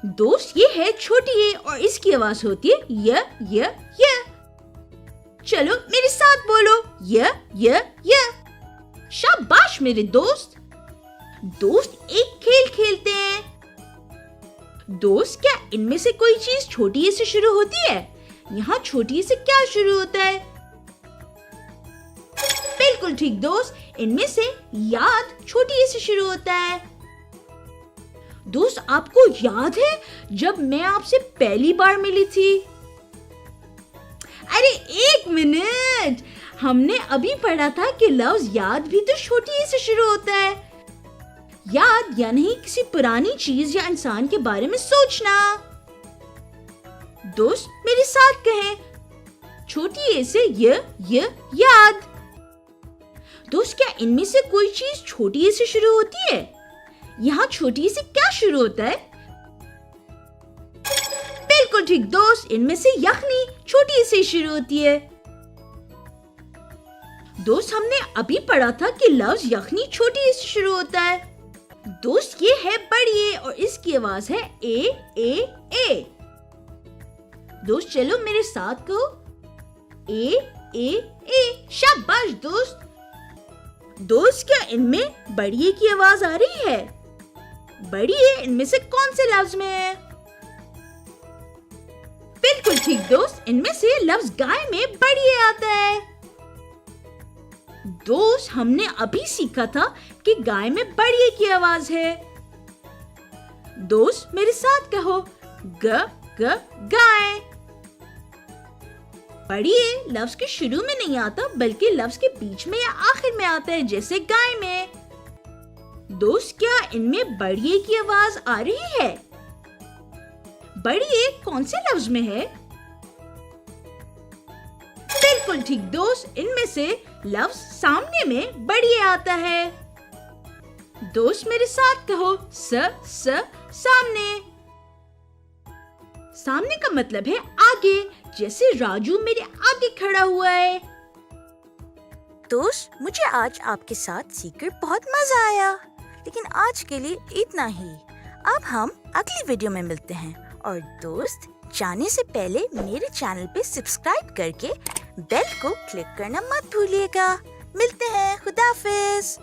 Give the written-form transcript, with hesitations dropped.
दोस्त ये है छोटी ए और इसकी आवाज होती है य। चलो मेरे साथ बोलो य। शाबाश मेरे दोस्त। दोस्त एक खेल खेलते हैं। दोस्त क्या इनमें से कोई चीज छोटी ए से शुरू होती है? यहाँ छोटी ए से क्या शुरू होता है? बिल्कुल ठीक दोस्त, इनमें से याद छोटी ए से शुरू होता है। दोस्त आपको याद है जब मैं आपसे पहली बार मिली थी? अरे एक मिनट, हमने अभी पढ़ा था कि लफ्ज याद भी तो छोटी ए से शुरू होता है। याद यानी किसी पुरानी चीज या इंसान के बारे में सोचना। दोस्त मेरे साथ कहें, छोटी ए से य याद। दोस्त क्या इनमें से कोई चीज छोटी ए से शुरू होती है? यहाँ छोटी से क्या शुरू होता है? बिल्कुल ठीक दोस्त, इनमें से यखनी छोटी से शुरू होती है। दोस्त हमने अभी पढ़ा था कि लफ्ज यखनी छोटी से शुरू होता है। दोस्त ये है बड़ी ए और इसकी आवाज है ए। दोस्त चलो मेरे साथ कहो ए। शाबाश दोस्त। दोस्त क्या इनमें बड़ी ए की आवाज आ रही है? बड़ी ए इनमें से कौन से लफ्ज में है? बिल्कुल ठीक दोस्त, इनमें से लफ्ज गाय में बड़ी ए आता है। दोस्त हमने अभी सीखा था कि गाय में बड़ी ए की आवाज है। दोस्त मेरे साथ कहो ग गाय। बड़ी ए लफ्ज के शुरू में नहीं आता बल्कि लफ्ज के बीच में या आखिर में आता है, जैसे गाय में। दोस्त क्या इनमें बड़ी ए की आवाज आ रही है? बड़ी ए कौन से लफ्ज में है? बिल्कुल ठीक दोस्त, इनमें से लफ्ज सामने में बड़ी ए आता है। दोस्त मेरे साथ कहो स सामने। सामने का मतलब है आगे, जैसे राजू मेरे आगे खड़ा हुआ है। दोस्त मुझे आज आपके साथ सीखकर बहुत मजा आया, लेकिन आज के लिए इतना ही। अब हम अगली वीडियो में मिलते हैं। और दोस्त जाने से पहले मेरे चैनल पे सब्सक्राइब करके बेल को क्लिक करना मत भूलिएगा। मिलते हैं, खुदा हाफिज।